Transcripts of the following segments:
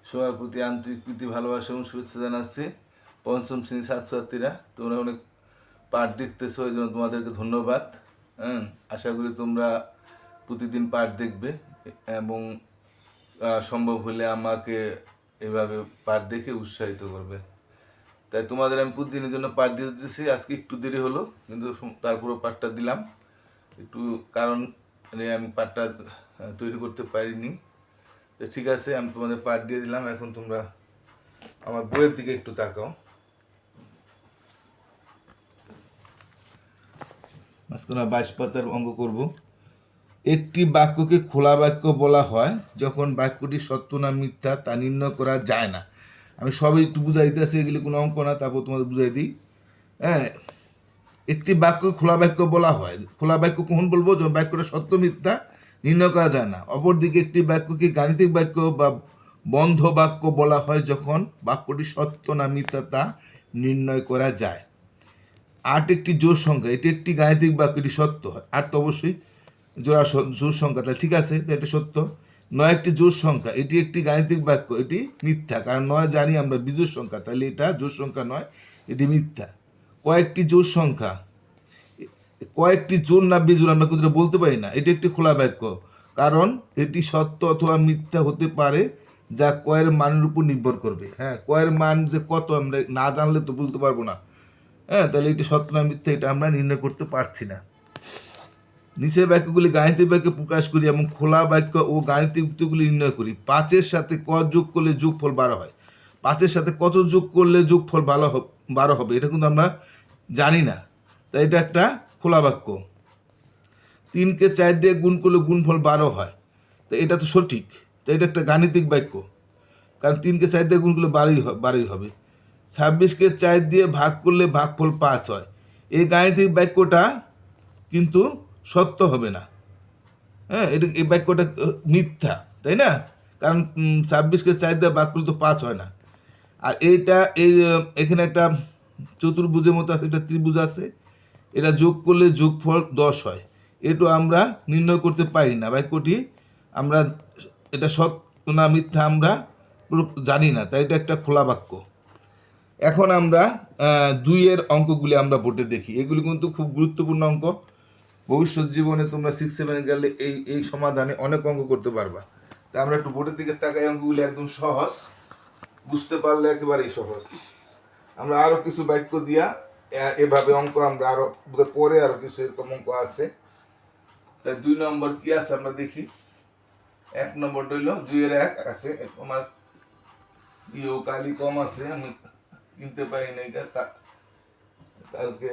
সবার প্রতি আন্তরিক প্রীতি ভালোবাসা এবং শুভেচ্ছা জানাচ্ছি। পঞ্চম শ্রেণীর ছাত্রছাত্রীরা, তোমরা অনেক পাঠ দেখতেছো, এই জন্য তোমাদেরকে ধন্যবাদ। আশা করি তোমরা প্রতিদিন পাঠ দেখবে এবং সম্ভব হলে আমাকে এভাবে পাঠ দেখে উৎসাহিত করবে। তাই তোমাদের আমি প্রতিদিনের জন্য পাঠ দিয়ে দিতেছি। আজকে একটু দেরি হলো, কিন্তু তারপরেও পাঠটা দিলাম। একটু কারণ আমি পাঠটা তৈরি করতে পারিনি। তো ঠিক আছে, আমি তোমাদের পাঠ দিয়ে দিলাম। এখন তোমরা আমার বইয়ের দিকে একটু তাকাও। মাঝখানে 22 পাতার অঙ্ক করব। একটি বাক্যকে খোলা বাক্য বলা হয় যখন বাক্যটি সত্য না মিথ্যা তা নির্ণয় করা যায় না। আমি সবই একটু বুঝাই দিতেছি, এগুলি কোনো অঙ্ক না, তারপর তোমাদের বুঝাই দিই। হ্যাঁ, একটি বাক্য খোলা বাক্য বলা হয়। খোলা বাক্য কখন বলবো? যখন বাক্যটা সত্য মিথ্যা নির্ণয় করা যায় না। অপরদিকে একটি বাক্যকে গাণিতিক বাক্য বা বন্ধ বাক্য বলা হয় যখন বাক্যটি সত্য না মিথ্যা তা নির্ণয় করা যায়। 8 একটি জোড় সংখ্যা, এটি একটি গাণিতিক বাক্য, এটি সত্য। 8 তো অবশ্যই জোড় সংখ্যা, তাহলে ঠিক আছে, এটা সত্য। 9 একটি জোড় সংখ্যা, এটি একটি গাণিতিক বাক্য, এটি মিথ্যা, কারণ 9 জানি আমরা বিজোড় সংখ্যা, তাহলে এটা জোড় সংখ্যা নয়, এটি মিথ্যা। কয়েকটি জোড় সংখ্যা, কয়েকটি জোড় না বিজোড় আমরা কিন্তু বলতে পারি না, এটি একটি খোলা বাক্য, কারণ এটি সত্য অথবা মিথ্যা হতে পারে যা কয়ের মানের উপর নির্ভর করবে। হ্যাঁ, কয়ের মান যে কত আমরা না জানলে তো বলতে পারবো না। হ্যাঁ, তাহলে এটি সত্য না মিথ্যা এটা আমরা নির্ণয় করতে পারছি না। নিচের বাক্যগুলি গাণিতিক বাক্যে প্রকাশ করি এবং খোলা বাক্য ও গাণিতিক উক্তিগুলি নির্ণয় করি। 5-এর সাথে ক যোগ করলে যোগফল 12 হয়। 5-এর সাথে কত যোগ করলে যোগফল 12 হবে, এটা কিন্তু আমরা জানি না, তাই এটা একটা খোলা বাক্য। 3কে 4 দিয়ে গুণ করলে গুণফল 12 হয়, তো এটা তো সঠিক, তো এটা একটা গাণিতিক বাক্য, কারণ 3কে 4 দিয়ে গুণ করলে 12ই হবে। 26কে 4 দিয়ে ভাগ করলে ভাগফল 5 হয়, এই গাণিতিক বাক্যটা কিন্তু সত্য হবে না। হ্যাঁ, এটা এই বাক্যটা মিথ্যা, তাই না? কারণ 26কে 4 দিয়ে ভাগ করলে তো 5 হয় না। আর এইটা এখানে একটা চতুর্ভুজের মতো আছে, একটা ত্রিভুজ আছে, এটা যোগ করলে যোগফল 10 হয়, এটু আমরা নির্ণয় করতে পারি না। বাক্যটি আমরা এটা সত্য না মিথ্যা আমরা জানি না, তাই এটা একটা খোলা বাক্য। এখন আমরা 2-এর অঙ্কগুলি আমরা বোর্ডে দেখি। এগুলি কিন্তু খুব গুরুত্বপূর্ণ অঙ্ক। ভবিষ্যৎ জীবনে তোমরা 6-7 গেলে এই সমাধানে অনেক অঙ্ক করতে পারবা। তা আমরা একটু বোর্ডের দিকে তাকাই। অঙ্কগুলি একদম সহজ, বুঝতে পারলে একেবারেই সহজ। আমরা আরো কিছু বাক্য দিয়া এভাবে অঙ্ক আমরা আরো পরে আরো কিছু এরকম অঙ্ক আছে। তাই 2 নম্বর কি আছে আমরা দেখি। 1 নম্বর হইল 2-এর 1 আছে। আমার কালি কম আছে, আমি কিনতে পারি নাই, কালকে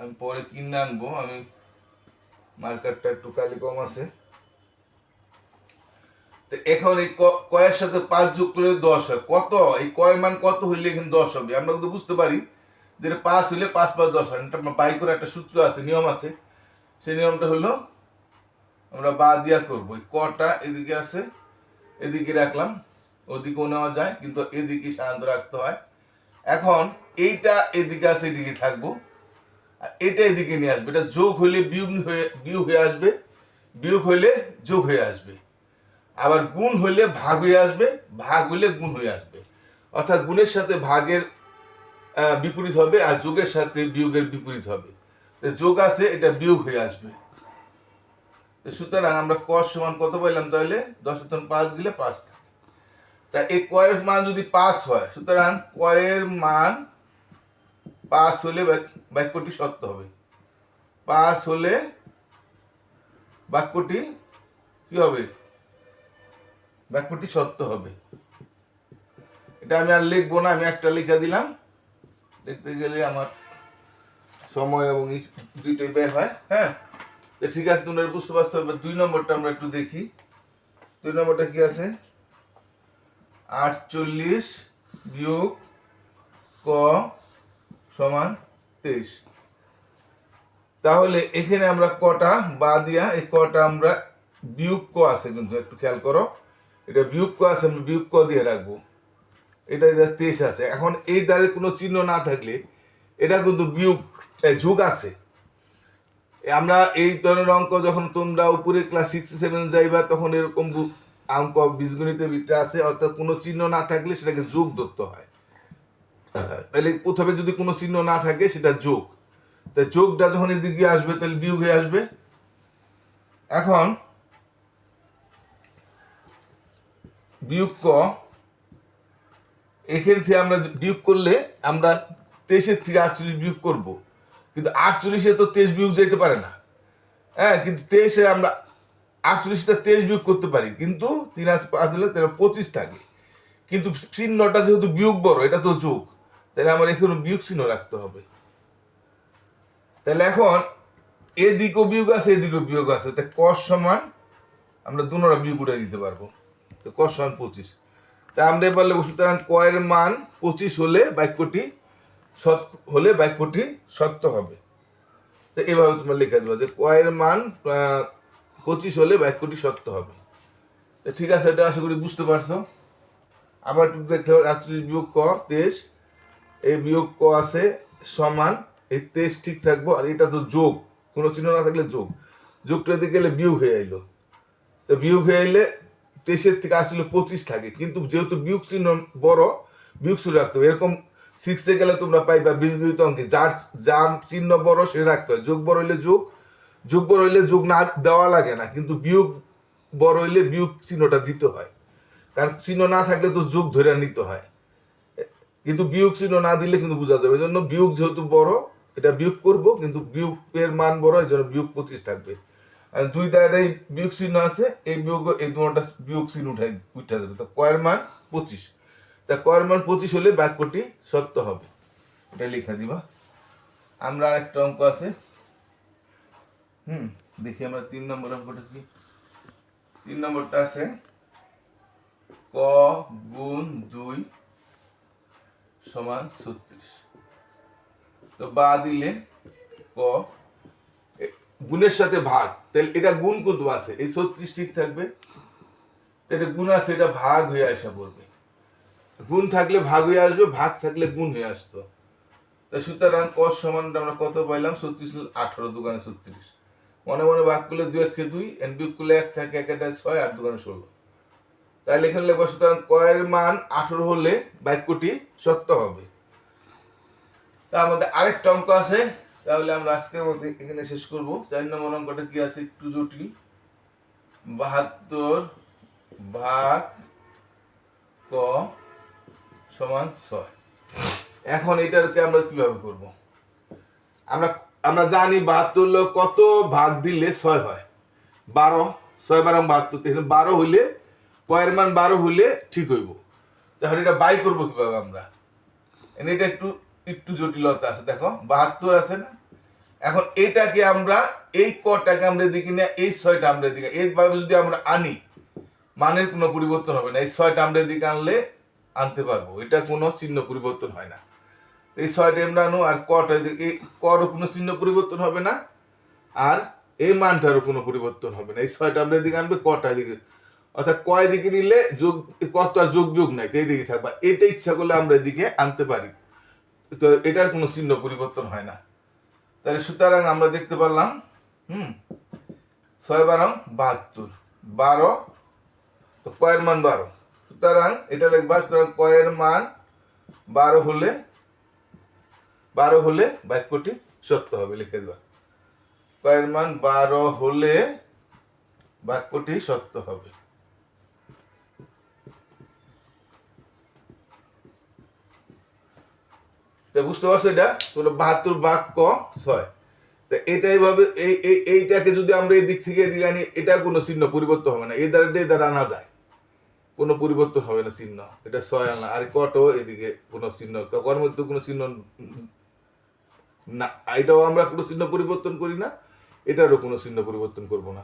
আমি পরে কিনে আনবো। আমি মার্কারটা একটু কালি কম আছে। এখন এই কয়ের সাথে 5 যোগ করলে 10 হয়। কত এই কয়ের মান কত হইলে এখানে 10 হবে? আমরা কিন্তু বুঝতে পারি যে 5 হইলে 5 5 10 হয়। এটা বাই করে একটা সূত্র আছে, নিয়ম আছে। সেই নিয়মটা হলো আমরা বা দিয়া করবো। কটা এদিকে আছে, এদিকে রাখলাম, ওদিকেও নেওয়া যায়, কিন্তু এদিকে সাধারণত রাখতে হয়। এখন এইটা এদিকে আছে, এদিকে থাকবো, আর এটা এদিকে নিয়ে আসবে। এটা যোগ হইলে বিয়োগ হয়ে আসবে, বিয়োগ হইলে যোগ হয়ে আসবে, আবার গুণ হইলে ভাগ হয়ে আসবে, ভাগ হইলে গুণ হয়ে আসবে। অর্থাৎ গুণের সাথে ভাগের বিপরীত হবে, আর যোগের সাথে বিয়োগের বিপরীত হবে। যোগ আছে, এটা বিয়োগ হয়ে আসবে। সুতরাং আমরা ক সমান কত পাইলাম? তাহলে 10 5 গেলে 5 থাকে। তা এই কয়ের মান যদি 5 হয়, সুতরাং কয়ের মান 5 হলে বাক্যটি সত্য হবে। 5 হলে বাক্যটি কি হবে? বাক্যটি সত্য হবে। এটা আমি আর লিখবো না, আমি একটা লিখে দিলাম। লিখতে গেলে আমার সময় এবং দুইটাই ব্যয় হয়। হ্যাঁ, ঠিক আছে, তোমরা বুঝতে পারছো। 2 নম্বরটা আমরা একটু দেখি। 2 নম্বরটা কি আছে? 48 বিয়োগ ক সমান 23। তাহলে এখানে আমরা কটা বা দিয়া, এই কটা আমরা বিয়োগ ক আছে, কিন্তু একটু খেয়াল করো, এটা বিয়োগ ক আছে, আমি বিয়োগ ক দিয়ে রাখবো। এটা 23 আছে। এখন এই দ্বারে কোনো চিহ্ন না থাকলে এটা কিন্তু বিয়োগ যোগ আছে। আমরা এই ধরনের অঙ্ক যখন তোমরা উপরে ক্লাস 6-7 যাইবা, তখন এরকম অঙ্ক বীজগণিতের ভিতরে আছে, অর্থাৎ কোনো চিহ্ন না থাকলে সেটাকে যোগ ধরতে হয়। তাহলে প্রথমে যদি কোনো চিহ্ন না থাকে সেটা যোগ, তাই যোগটা যখন এদিকে আসবে তাহলে বিয়োগ হয়ে আসবে। এখন বিয়োগ ক, এখান থেকে আমরা বিয়োগ করলে আমরা 23 থেকে 48 বিয়োগ করব, কিন্তু 48-এ তো 23 বিয়োগ যেতে পারে না। হ্যাঁ, কিন্তু 23-এ আমরা 48টা 23 বিয়োগ করতে পারি, কিন্তু 3 আর 5 হলে 25 থাকে। কিন্তু চিহ্নটা যেহেতু বিয়োগ বড়, এটা তো যোগ, তাহলে আমার এখানে বিয়োগ চিহ্ন রাখতে হবে। তাহলে এখন এদিকেও বিয়োগ আছে, এদিকেও বিয়োগ আছে, তাই cos সমান আমরা দুনোরা বিয়োগ উঠে দিতে পারবো। তো cos সমান 25। তাই আমরা এবার লিখব, সুতরাং ক এর মান 25 হলে বাক্যটি সত্য হবে। তো এভাবে তোমরা লিখে দেবো যে ক এর মান 25 হলে বাক্যটি সত্য হবে। তো ঠিক আছে, এটা আশা করি বুঝতে পারছো। আবার একটু দেখতে হবে, 48 বিয়োগ ক 23, এই বিয়োগ ক আছে সমান এই 23 ঠিক থাকবো, আর এটা তো যোগ, কোনো চিহ্ন না থাকলে যোগ, যোগটা দিকে গেলে বিয়োগ হয়ে আইলো। তো বিয়োগ হয়ে আইলে 23-এর থেকে আসলে 25 থাকে, কিন্তু যেহেতু বিয়োগ চিহ্ন বড়, বিয়োগ চিহ্ন রাখতে হবে। এরকম 6-এ গেলে তোমরা পাইবা বীজগণিত অঙ্কে যার চিহ্ন বড় সেটা রাখতে হয়, যোগ বড় হইলে যোগ, যোগ বড় হইলে যোগ না দেওয়া লাগে না, কিন্তু বিয়োগ বড় হইলে বিয়োগ চিহ্নটা দিতে হয়, কারণ চিহ্ন না থাকলে তো যোগ ধরে নিতে হয়, কিন্তু বিয়োগ চিহ্ন না দিলে কিন্তু বোঝা যাবে। এই জন্য বিয়োগ যেহেতু বড়, এটা বিয়োগ করব, কিন্তু বিয়োগের মান বড়, এই জন্য বিয়োগ 25 থাকবে। আর দুই দাঁড়ায় বিয়োগ চিহ্ন আছে, এই বিয়োগ এই দুটা বিয়োগ চিহ্ন উঠে যাবে। তো কয়ের মান 25, তা কয়ের মান 25 হলে বাক্যটি সত্য হবে, এটা লিখে দিবা। আমরা আরেকটা অঙ্ক আছে, দেখি আমরা 3 নম্বর অঙ্কটা কি। 3 নম্বরটা আছে ক গুণ 2 সমান 36। তো বা দিলে ক গুণের সাথে ভাগ, তাহলে এটা গুণ কত আছে, এই 36 ঠিক থাকবে, এটা গুণ আছে, এটা ভাগ হয়ে আসা পড়বে। গুণ থাকলে ভাগ হয়ে আসবে, ভাগ থাকলে গুণ হয়ে আসতো। তা সুতরাং ক সমান আমরা কত পাইলাম, 36 18, দুগানে 36। মনে মনে ভাগ করলে 2 একে 2, এন বিয়োগ করলে 1 থাকে, 1 এটা 6, 8 দুগানে 16। তাহলে এখানে লিখবো, সুতরাং ক এর মান 18 হলে বাক্যটি সত্য হবে। তা আমাদের আরেকটা অঙ্ক আছে, তাহলে আমরা আজকের মতো এখানে শেষ করব। 4 নম্বর অঙ্কটা কি আছে, একটু জটিল। 72 ভাগ ক সমান 6। এখন এটাকে আমরা কিভাবে করব? আমরা আমরা জানি 72 কত ভাগ দিলে 6 হয়, 12, 6 12 72, 12 হইলে কয়ের মান 12 হইলে ঠিক হইব। তাহলে এটা বাই করব কিভাবে আমরা, এটা একটু একটু জটিলতা আছে। দেখো 72 আছে না, এখন এটাকে আমরা এই কটাকে আমরা এদিকে নিয়ে এই 6টা আমরা এদিকে, এইভাবে যদি আমরা আনি মানের কোনো পরিবর্তন হবে না। এই 6টা আমরা এদিকে আনলে আনতে পারবো, এটা কোনো চিহ্ন পরিবর্তন হয় না। এই 6টা আমরা আনো, আর কটা এদিকে, করও কোনো চিহ্ন পরিবর্তন হবে না, আর এই মানটারও কোনো পরিবর্তন হবে না। এই 6টা আমরা এদিকে আনবে, কটা এদিকে, অর্থাৎ কয় দিকে নিলে যোগ, কত আর যোগ বিয়োগ নাই, তো এইদিকে থাকবা। এটা ইচ্ছা করলে আমরা এদিকে আনতে পারি, তো এটার কোনো চিহ্ন পরিবর্তন হয় না। তাহলে সুতরাং আমরা দেখতে পারলাম 6 12 72, 12, তো কয়ের মান 12, সুতরাং এটা লিখবা, সুতরাং কয়ের মান 12 হলে বাক্যটি সত্য হবে, লিখে দিবা। কয়ের মান 12 হলে বাক্যটি সত্য হবে। বুঝতে পারছো? এটা তোমরা 72 ভাগ ক 6, তা এটাই ভাবে এইটাকে যদি আমরা এই দিক থেকে এদিকে আনি, এটা কোনো চিহ্ন পরিবর্তন হবে না, এই দ্বারা আনা যায়, কোনো পরিবর্তন হবে না চিহ্ন। এটা 6 আনলাম, আর কটাও এদিকে কোনো চিহ্ন, কর মধ্যে কোনো চিহ্ন না, এটাও আমরা কোনো চিহ্ন পরিবর্তন করি না, এটারও কোনো চিহ্ন পরিবর্তন করব না।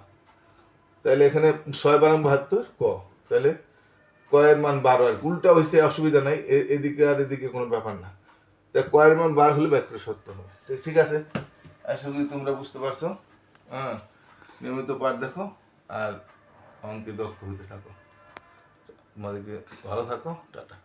তাহলে এখানে 6 12 72 ক, তাহলে কয়ের মান 12, আর উল্টা হয়েছে, অসুবিধা নাই, এদিকে আর এদিকে কোনো ব্যাপার না। তাই কয়ের মান 12 হলে বাক্য সত্য হবে। ঠিক আছে, আশা করি তোমরা বুঝতে পারছো। নিয়মিত পাঠ দেখো আর অঙ্কে দক্ষ হতে থাকো। তোমাদেরকে ভালো থাকো, টাটা।